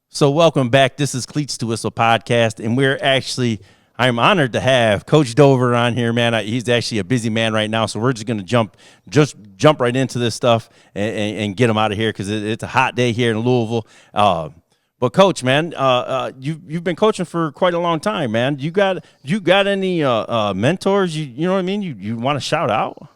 So welcome back. This is Cleats to Whistle podcast, and I'm honored to have Coach Dover on here, man. He's actually a busy man right now, so we're just going to jump right into this stuff and get him out of here because it's a hot day here in Louisville. But Coach, man, you've been coaching for quite a long time, man. You got any mentors? You know what I mean? You want to shout out?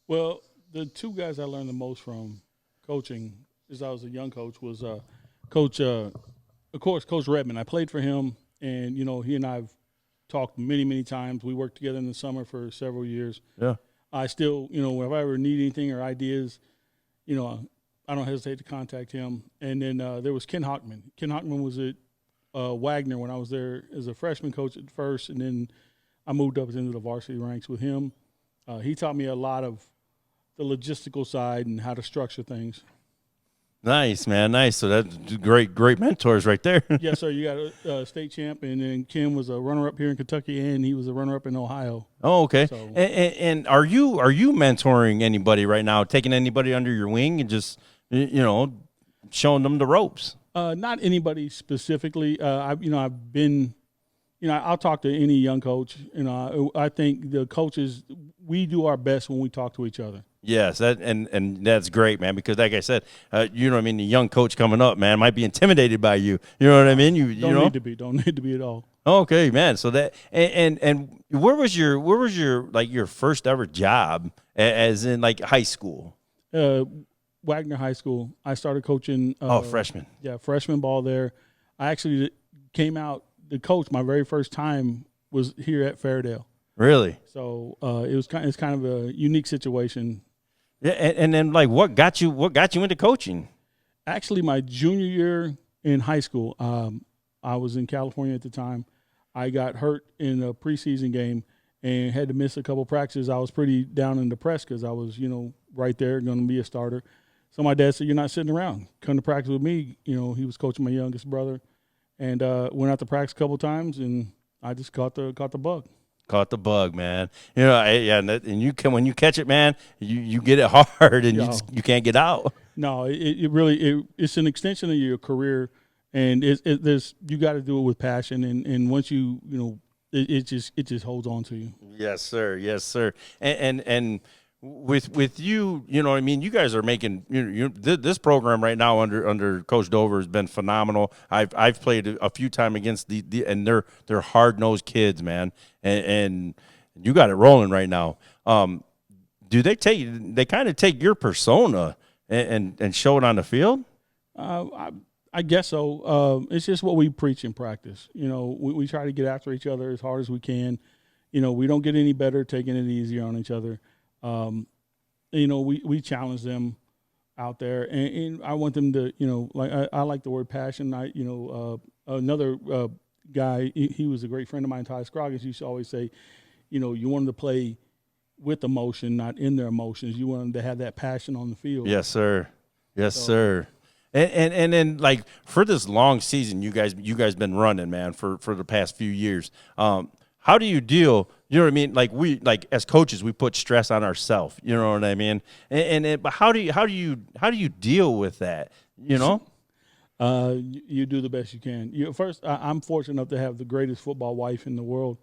Well, the two guys I learned the most from coaching as I was a young coach was Coach Redmond. I played for him, and he and I've talked many times. We worked together in the summer for several years. Yeah. I still, if I ever need anything or ideas, I don't hesitate to contact him. And then there was Ken Hockman. Ken Hockman was at Wagner when I was there as a freshman coach at first, and then I moved up into the varsity ranks with him. He taught me a lot of the logistical side and how to structure things. Nice, man. Nice. So that's great mentors right there. Yes, sir. You got a state champ, and then Kim was a runner-up here in Kentucky, and he was a runner-up in Ohio. Oh, okay. So, and are you mentoring anybody right now, taking anybody under your wing and just, showing them the ropes? Not anybody specifically. I've been, I'll talk to any young coach. I think the coaches, we do our best when we talk to each other. Yes, and that's great, man. Because like I said, the young coach coming up, man, might be intimidated by you. You know what I mean? Don't need to be at all. Okay, man. So that and where was your like your first ever job, as in like high school? Wagner High School. I started coaching. Freshman. Yeah, freshman ball there. I actually came out the coach. My very first time was here at Fairdale. Really? So it's kind of a unique situation. Yeah, and then like what got you into coaching? Actually, my junior year in high school, I was in California at the time. I got hurt in a preseason game and had to miss a couple practices. I was pretty down and depressed because I was, right there going to be a starter. So my dad said, "You're not sitting around. Come to practice with me." He was coaching my youngest brother, and went out to practice a couple times, and I just caught the bug. Caught the bug, man. And you can when you catch it, man, you get it hard, and you can't get out. No, it really it's an extension of your career, and there's you got to do it with passion, and once it just holds on to you. Yes, sir. Yes, sir. And with you, what I mean. You guys are making this program right now under Coach Dover has been phenomenal. I've played a few times against and they're hard-nosed kids, man, and you got it rolling right now. Do they kind of take your persona and show it on the field? I guess so. It's just what we preach in practice. We try to get after each other as hard as we can. We don't get any better taking it easier on each other. We challenge them out there, and I want them to, I like the word passion. Another guy, he was a great friend of mine, Ty Scroggins, used to always say, you want them to play with emotion, not in their emotions. You want them to have that passion on the field. Yes, sir. Yes, sir. And then like for this long season, you guys been running, man, for the past few years. How do you deal? You know what I mean? Like as coaches, we put stress on ourselves. You know what I mean? But how do you deal with that? You do the best you can. First, I'm fortunate enough to have the greatest football wife in the world.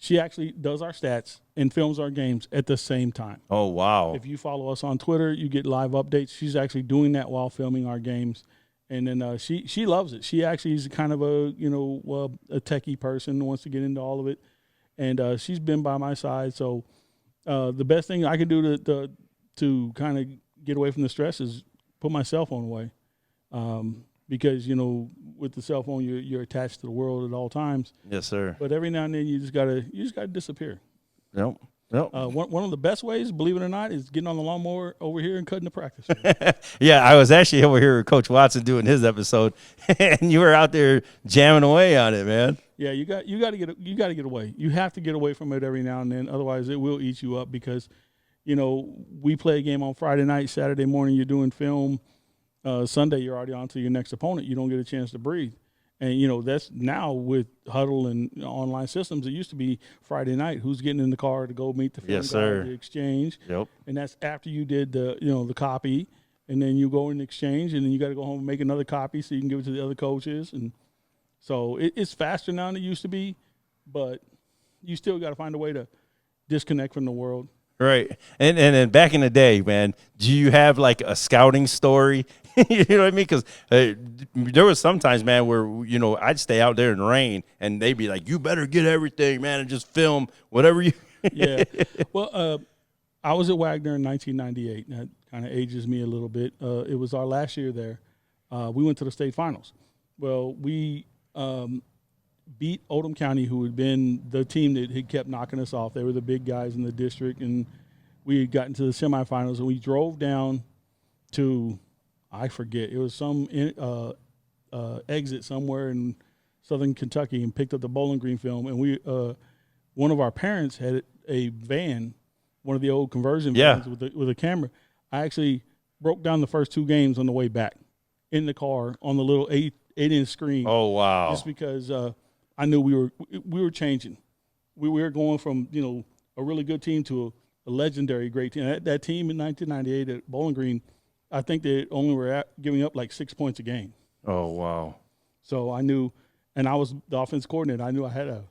She actually does our stats and films our games at the same time. Oh, wow. If you follow us on Twitter, you get live updates. She's actually doing that while filming our games. And then she loves it. She actually is kind of a techie person, wants to get into all of it. And she's been by my side. So the best thing I can do to kind of get away from the stress is put my cell phone away. Because, with the cell phone, you're attached to the world at all times. Yes, sir. But every now and then you just gotta disappear. Yep. One of the best ways, believe it or not, is getting on the lawnmower over here and cutting the practice. Yeah, I was actually over here with Coach Watson doing his episode, and you were out there jamming away on it, man. Yeah, you got to get away. You have to get away from it every now and then, otherwise it will eat you up. Because, we play a game on Friday night, Saturday morning you're doing film, Sunday you're already on to your next opponent. You don't get a chance to breathe. And, that's now with huddle and online systems. It used to be Friday night. Who's getting in the car to go meet the film guy, the exchange. Yep. And that's after you did the copy. and then you go in exchange, and then you got to go home and make another copy so you can give it to the other coaches. And so it's faster now than it used to be, but you still got to find a way to disconnect from the world. Right. And then back in the day, man, do you have like a scouting story? You know what I mean? Because there was sometimes, man, where, you know, I'd stay out there in the rain and they'd be like, you better get everything, man, and just film whatever you. Yeah. Well, I was at Wagner in 1998. That kind of ages me a little bit. It was our last year there. We went to the state finals. Well, we beat Oldham County, who had been the team that had kept knocking us off. They were the big guys in the district, and we had gotten to the semifinals, and we drove down to, I forget, it was some exit somewhere in southern Kentucky, and picked up the Bowling Green film. And we, one of our parents had a van, one of the old conversion vans with a camera. I actually broke down the first 2 games on the way back in the car on the little 8-inch screen. Oh, wow. Just because I knew we were changing. We were going from, you know, a really good team to a legendary great team. That team in 1998 at Bowling Green, I think they only were giving up like 6 points a game. Oh, wow. So I knew, and I was the offense coordinator. I knew I had a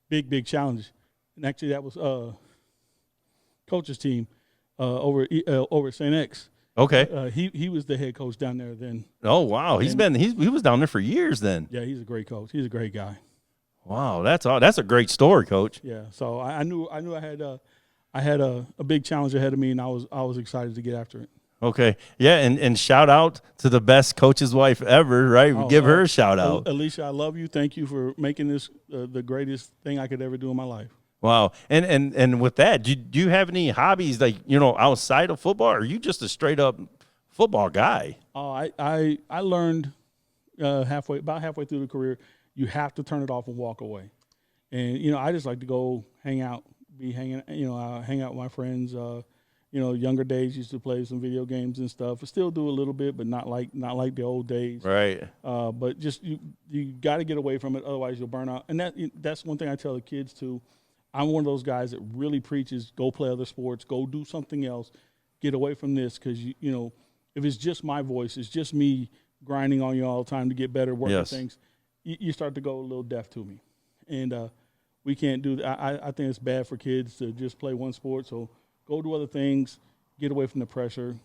big challenge. And actually that was coach's team over at St. X. Okay. He was the head coach down there then. Oh, wow. He was down there for years then. Yeah, he's a great coach. He's a great guy. Wow, that's a great story, Coach. Yeah, so I knew I had a big challenge ahead of me, and I was excited to get after it. Okay, yeah, and shout out to the best coach's wife ever, right? Give her a shout out. Alicia, I love you. Thank you for making this the greatest thing I could ever do in my life. Wow, and with that, do you have any hobbies, like, you know, outside of football, or are you just a straight up football guy? Oh, I learned about halfway through the career, you have to turn it off and walk away. And, you know, I just like to go hang out hang out with my friends. You know, younger days used to play some video games and stuff. I still do a little bit, but not like the old days. Right. But just you got to get away from it, otherwise you'll burn out. And that's one thing I tell the kids too. I'm one of those guys that really preaches go play other sports, go do something else, get away from this, because you know, if it's just my voice, it's just me grinding on you all the time to get better, working things, you start to go a little deaf to me. And we can't do that. I think it's bad for kids to just play one sport. So go do other things, get away from the pressure.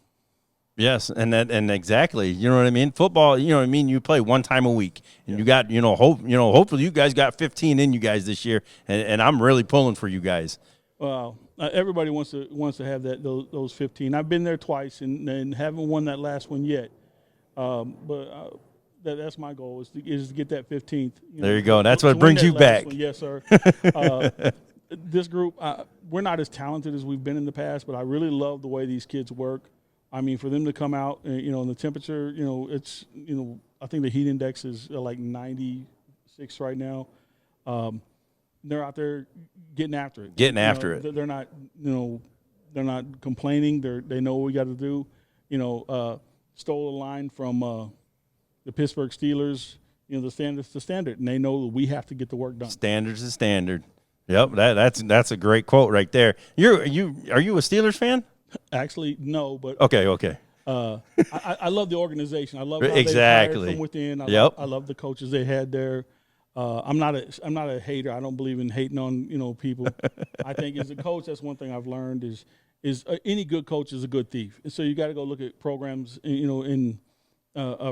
Yes, and exactly, you know what I mean. Football, you know what I mean. You play one time a week, and you got, hopefully you guys got 15 in you guys this year, and I'm really pulling for you guys. Well, everybody wants to have those 15. I've been there twice and haven't won that last one yet. But that's my goal is to get that 15th. There you go. That's what brings you back. One. Yes, sir. This group, we're not as talented as we've been in the past, but I really love the way these kids work. I mean, for them to come out, and the temperature, it's, I think the heat index is like 96 right now. They're out there getting after it. They're not, they're not complaining. They know what we got to do. Stole a line from the Pittsburgh Steelers. The standard's the standard, and they know that we have to get the work done. Standard's the standard. Yep, that's a great quote right there. Are you a Steelers fan? Actually, no, but okay. I love the organization. I love how exactly they hired from within. I love the coaches they had there. I'm not a hater. I don't believe in hating on people. I think as a coach, that's one thing I've learned is any good coach is a good thief. And so you got to go look at programs in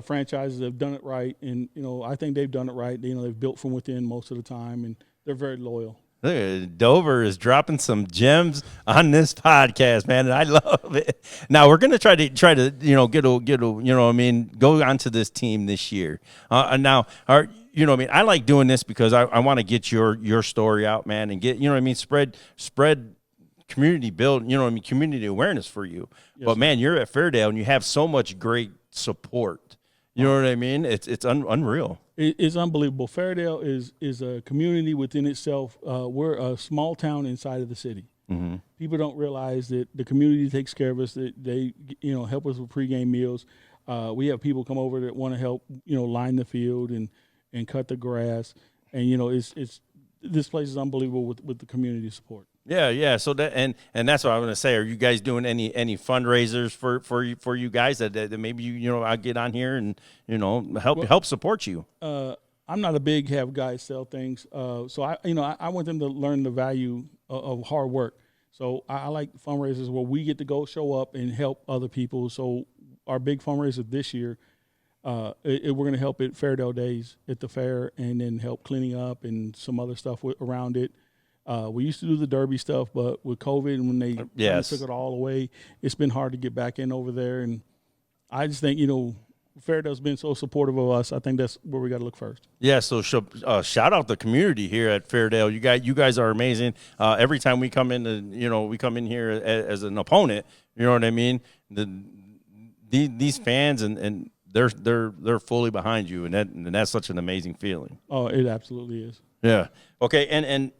franchises that have done it right, and I think they've done it right. They've built from within most of the time, and they're very loyal. Dover is dropping some gems on this podcast, man, and I love it. Now we're gonna try to get go onto this team this year. Now, I like doing this because I want to get your story out, man, and get spread community build, community awareness for you. Yes, but man, you're at Fairdale and you have so much great support. You know what I mean? It's unreal. It's unbelievable. Fairdale is a community within itself. We're a small town inside of the city. Mm-hmm. People don't realize that the community takes care of us. That they help us with pregame meals. We have people come over that want to help line the field and cut the grass. And it's this place is unbelievable with the community support. Yeah. So that and that's what I'm going to say. Are you guys doing any fundraisers for you guys that maybe I'll get on here and help support you? I'm not a big have guys sell things, so I want them to learn the value of hard work. So I like fundraisers where we get to go show up and help other people. So our big fundraiser this year, we're going to help at Fairdale Days at the fair, and then help cleaning up and some other stuff around it. We used to do the Derby stuff, but with COVID and when they took it all away, it's been hard to get back in over there. And I just think, Fairdale's been so supportive of us. I think that's where we got to look first. Yeah, so shout out the community here at Fairdale. You guys are amazing. Every time we come in, we come in here as an opponent. You know what I mean? These fans and they're fully behind you, and that's such an amazing feeling. Oh, it absolutely is. Yeah. Okay, and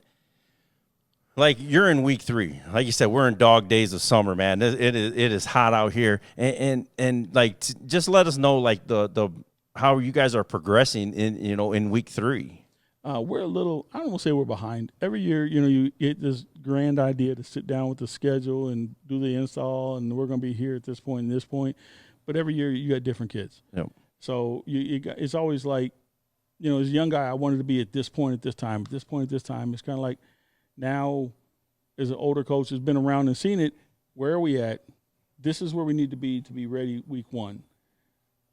like you're in week 3, like you said, we're in dog days of summer, man. It is hot out here, and like just let us know like the how you guys are progressing in week 3. We're a little, I don't want to say we're behind. Every year, you get this grand idea to sit down with the schedule and do the install, and we're going to be here at this point and this point. But every year you got different kids. Yep. So it's always like, as a young guy, I wanted to be at this point at this time, at this point at this time. It's kind of like, now, as an older coach who's been around and seen it, where are we at? This is where we need to be ready week 1.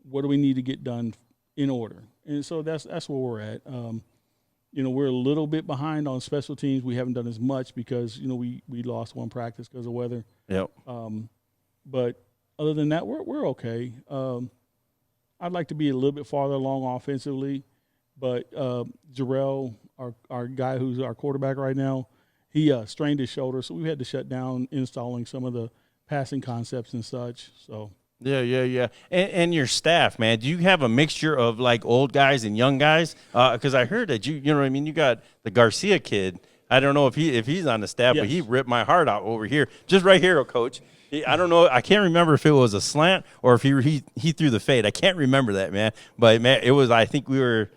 What do we need to get done in order? And so that's where we're at. We're a little bit behind on special teams. We haven't done as much because we lost one practice because of weather. Yep. But other than that, we're okay. I'd like to be a little bit farther along offensively, but Jarrell, our guy who's our quarterback right now, he strained his shoulder, so we had to shut down installing some of the passing concepts and such. So yeah. And your staff, man, do you have a mixture of like old guys and young guys? Because I heard that you know what I mean. You got the Garcia kid. I don't know if he's on the staff, yes. But he ripped my heart out over here, just right here, Coach. I don't know. I can't remember if it was a slant or if he threw the fade. I can't remember that, man. But man, it was. I think we were.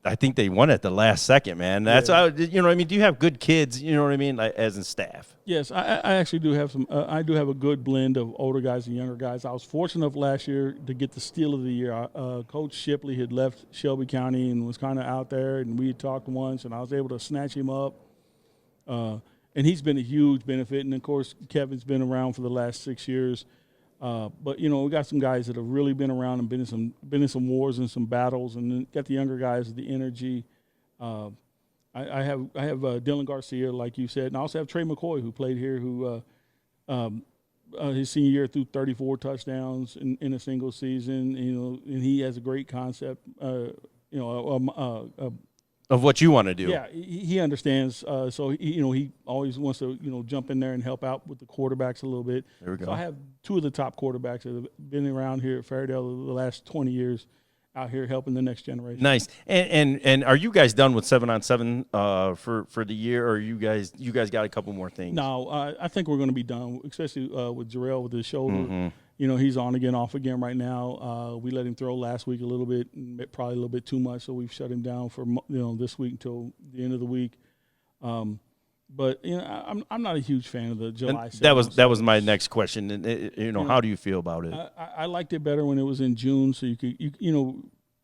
I think they won at the last second, man. That's how, what I mean. Do you have good kids? You know what I mean, like, as in staff? Yes, I actually do have some. I do have a good blend of older guys and younger guys. I was fortunate enough last year to get the steal of the year. Coach Shipley had left Shelby County and was kind of out there, and we had talked once, and I was able to snatch him up. And he's been a huge benefit. And of course, Kevin's been around for the last 6 years. But we got some guys that have really been around and been in some wars and some battles, and then got the younger guys with the energy. I have Dylan Garcia, like you said, and I also have Trey McCoy, who played here, who his senior year threw 34 touchdowns in a single season. And he has a great concept. Of what you want to do. Yeah, he understands. So he always wants to jump in there and help out with the quarterbacks a little bit. There we go. So I have 2 of the top quarterbacks that have been around here at Fairdale the last 20 years, out here helping the next generation. Nice. And are you guys done with 7-on-7 for the year, or you guys got a couple more things? No, I think we're going to be done, especially with Jarrell with his shoulder. Mm-hmm. He's on again, off again right now. We let him throw last week a little bit, probably a little bit too much, so we've shut him down for this week until the end of the week. But I'm not a huge fan of the July. That was my next question. And how do you feel about it? I liked it better when it was in June, so you could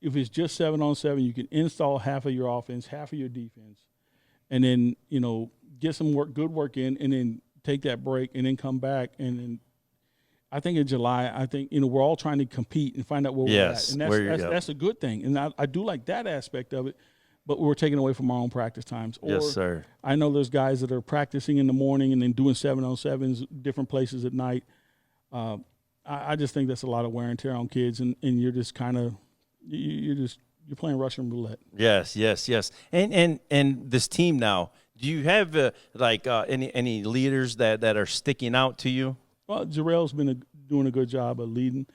if it's just 7-on-7, you can install half of your offense, half of your defense, and then get some good work in, and then take that break, and then come back, and then. I think in July, we're all trying to compete and find out where we're at. And that's a good thing. And I do like that aspect of it, but we're taking away from our own practice times. Yes, sir. I know there's guys that are practicing in the morning and then doing 7-on-7s, different places at night. I just think that's a lot of wear and tear on kids, and you're just kind of you're playing Russian roulette. Yes. And this team now, do you have any leaders that are sticking out to you? Well, Jarrell's been doing a good job of leading.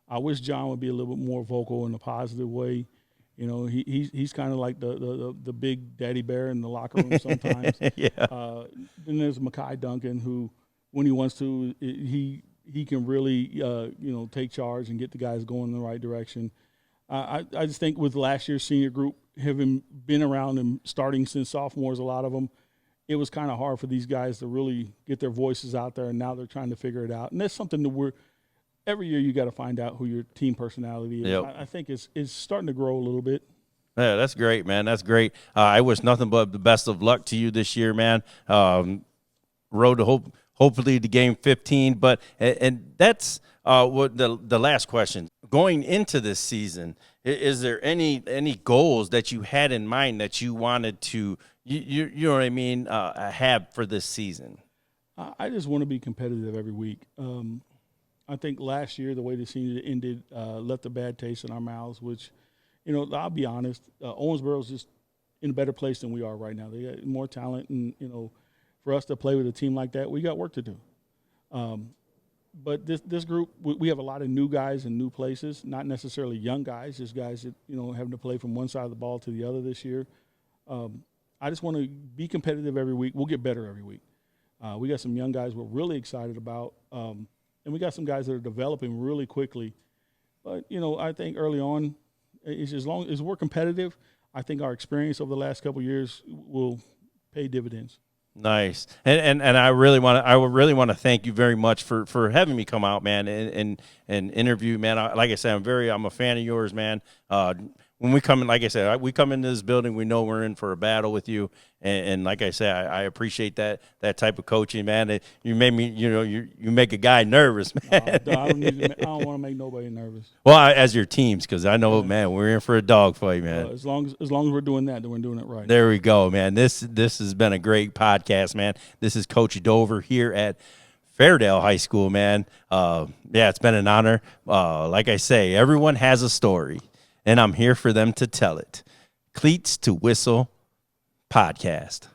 I wish John would be a little bit more vocal in a positive way. He's kind of like the big daddy bear in the locker room sometimes. Yeah. Then there's Mekhi Duncan, who, when he wants to, he can really take charge and get the guys going in the right direction. I just think with last year's senior group having been around and starting since sophomores, a lot of them, it was kind of hard for these guys to really get their voices out there, and now they're trying to figure it out. And that's something that every year you got to find out who your team personality is. Yep. I think it's starting to grow a little bit. Yeah, that's great, man. That's great. I wish nothing but the best of luck to you this year, man. Road to hopefully to game 15. But and that's what the last question. Going into this season, is there any goals that you had in mind that you wanted to you know what I mean have for this season? I just want to be competitive every week. I think last year the way the season ended left a bad taste in our mouths, which, I'll be honest, Owensboro's just in a better place than we are right now. They got more talent, and, for us to play with a team like that, we got work to do. But this group, we have a lot of new guys in new places, not necessarily young guys, just guys that, having to play from one side of the ball to the other this year. I just want to be competitive every week. We'll get better every week. We got some young guys we're really excited about, and we got some guys that are developing really quickly. But, I think early on, as long as we're competitive, I think our experience over the last couple of years will pay dividends. Nice. And I would really want to thank you very much for having me come out, man, and interview, man. Like I said, I'm a fan of yours, man. When we come in, like I said, we come into this building, we know we're in for a battle with you. And like I said, I appreciate that type of coaching, man. You made me, you make a guy nervous, man. I don't want to make nobody nervous. Well, as your teams, because I know, man, we're in for a dogfight, man. As long as we're doing that, then we're doing it right. There we go, man. This has been a great podcast, man. This is Coach Dover here at Fairdale High School, man. Yeah, it's been an honor. Like I say, everyone has a story, and I'm here for them to tell it. Cleats to Whistle Podcast.